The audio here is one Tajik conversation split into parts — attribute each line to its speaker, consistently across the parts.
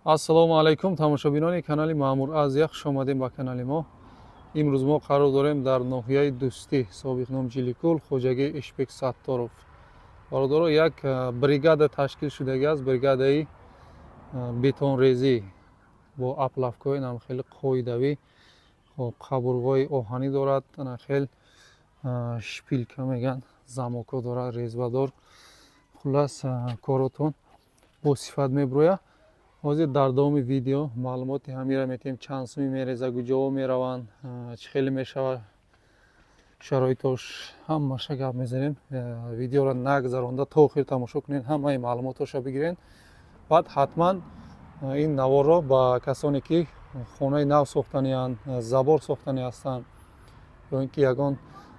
Speaker 1: ассалому алайкум тамошобинони канали маъмур азия хуш омадем ба канали мо. имрӯз мо қарор дорем дар ноҳияи дӯстӣ собиқном ҷиликул хоҷагии ишбек сатторов бародаро як бригада ташкил шудагӣ аст. Бригадаи бетонрезӣ бо аплавкаҳои намхели қоидавӣ, қабурғои оҳанӣ дорад, намхел шпилка меган замоко дорад, резвадор. хулас коротон бо сифат меброяд. ҳозир дар давоми видео маълумоти ҳамира метиҳем: чанд суми мереза, куҷо мераванд, чӣ хеле мешавад, шароитош, ҳамаша гап мезанем. Видеоро нагзаронда то охир тамошо кунед, ҳамаи маълумотошро бигиред. баъд ҳатман ин наворро ба касоне ки хонаи нав сохтаниянд, забор сохтани ҳастанд ё ин ки ягон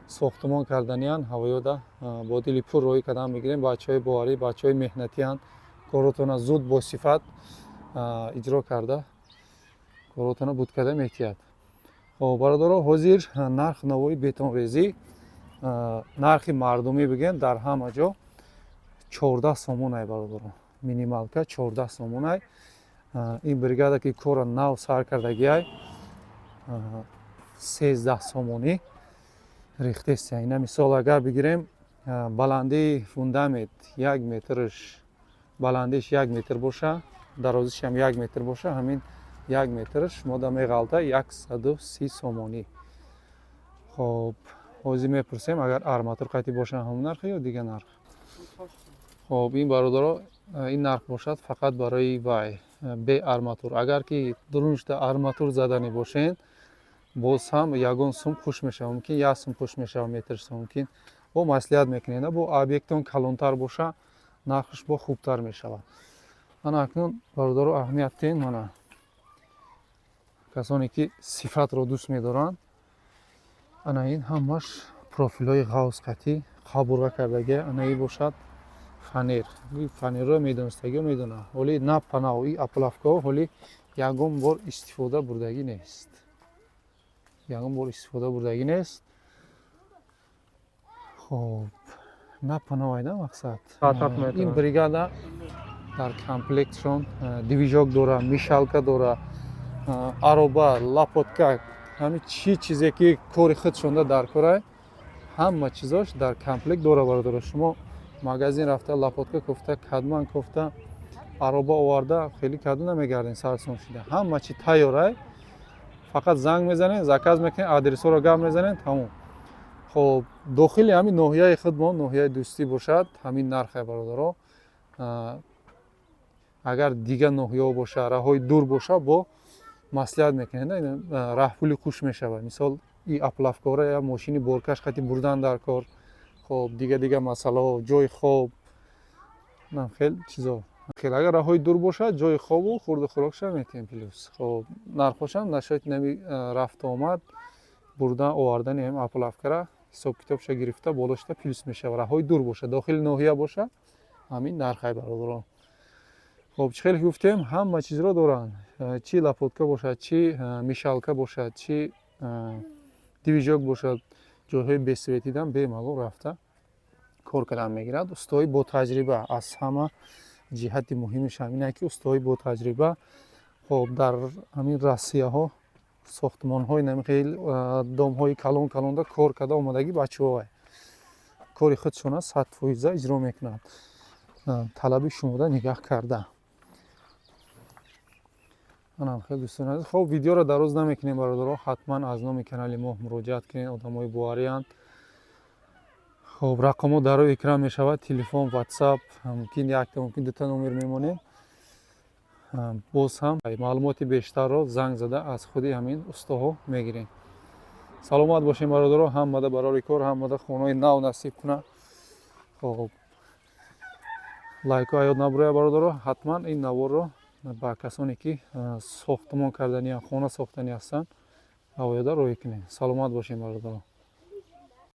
Speaker 1: сохтмон карданиянд, ҳавоёда бо дили пур роҳӣ кардан бигирем. бачаҳои боварӣ, бачаҳои меҳнатиянд, коротона зуд бо сифат иҷро карда коротона буд карда метиҳад. бародаро, ҳозир нарх навои бетонрезӣ, нархи мардумӣ бигӯем, дар ҳама ҷо 14 сомонай бародаро. Минималка 14 сомонай. ин бригада ки кора нав сар кардагиай 13 сомонӣ рихтест. ина мисол агар бигирем, баландии фундамент 1 метрш, баландиш 1 метр боша, дарозиш ҳам 1 метр боша, ҳамин 1 метрш мода меғалта 130 сомонӣ. хоб ҳозир мепурсем агар арматур қайти боша ҳамон нарх ё дигар нарх. хоб ин бародаро, ин нарх бошад фақат барои вай бе арматур. агар ки дуруншта арматур задани бошед, боз ҳам ягон сум хуш мешавад, мумкин 1 сум хуш мешавад метрш, мумкин бо маслиҳат мекунед, бо объектон калонтар боша нархш бо хубтар мешавад. ана акнун бародаро аҳамият тен, мана касоне ки сифатро дӯст медоранд, ана ин ҳамаш профилҳои ғавзқатӣ қабурға кардагӣ. ана ин бошад фанер. фанерро медонистагиро медонад, ҳоли на панаҳо, и аплавкаҳо ҳоли ягон бор истифода бурдагӣ нест. ягон бор истифода бурдагӣ нест. хоб на панаҳо айда мақсад. ин бригада дар комплектшон движок дора, мешалка дора, ароба, лапотка, ҳамин чӣ чизе ки кори худшонда дар корай, ҳама чизош дар комплект дора бародаро. шумо магазин рафта лапотка кофта, кадман кофта, ароба оварда хеле каду намегарден сарсон шуда. ҳама чи тайёрай, фақат занг мезанед, заказ мекунед, адресҳоро гап мезанед, тамом. хоб дохили ҳамин ноҳияи худмон, ноҳияи дӯстӣ бошад, ҳамин нархе бародаро. агар дигар ноҳияҳо боша, раҳҳои дур боша, бо маслиҳат мекунед, раҳпули хуш мешавад. мисол и аплавкаро я мошини боркаш қайти бурдан дар кор, хоб дига масъалаҳо, ҷои хоб, хел чизо. агар раҳҳои дур боша, ҷои хобу хурду хӯрокша метиҳем плюс. хоб нархошам нашоити нами рафту омад, бурдан овардани ҳамин аплавкара ҳисоб китобша гирифта болошта плюс мешавад. раҳҳои дур боша, дохили ноҳия боша, ҳамин нархай бародаро. хоб чӣ хеле гуфтем, ҳама чизро доранд. чӣ лапотка бошад, чӣ мешалка бошад, чӣ движок бошад, ҷойҳои бесветидан бемалол рафта кор кардан мегирад. устои бо таҷриба, аз ҳама ҷиҳати муҳимаш ҳамин ки устои бо таҷриба. хоб дар ҳамин расияҳо, сохтмонҳои намихел домҳои калон калонда кор карда омадагӣ бачаҳое. кори худшона 100% иҷро мекунанд, талаби шумода нигаҳ карда. хоб видеоро дароз намекунем бародаро, ҳатман аз номи канали мо муроҷиат кунед. одамои бовариянд. хоб рақамҳо дар рӯи экран мешавад, телефон, ватсап, мумкин якта, мумкин дута номер мемонед. боз ҳам маълумоти бештарро занг зада аз худи ҳамин устоҳо мегирем. саломат бошем бародаро, ҳаммада барори кор, ҳаммада хонаи нав насиб кунад. хоб лайку ҳаёт набурояд бародаро. ҳатман ин наворро ба касоне ки сохтмон кардани, хона сохтани ҳастанд, ҳавояда роҳӣ кунед. саломат бошем бародаро.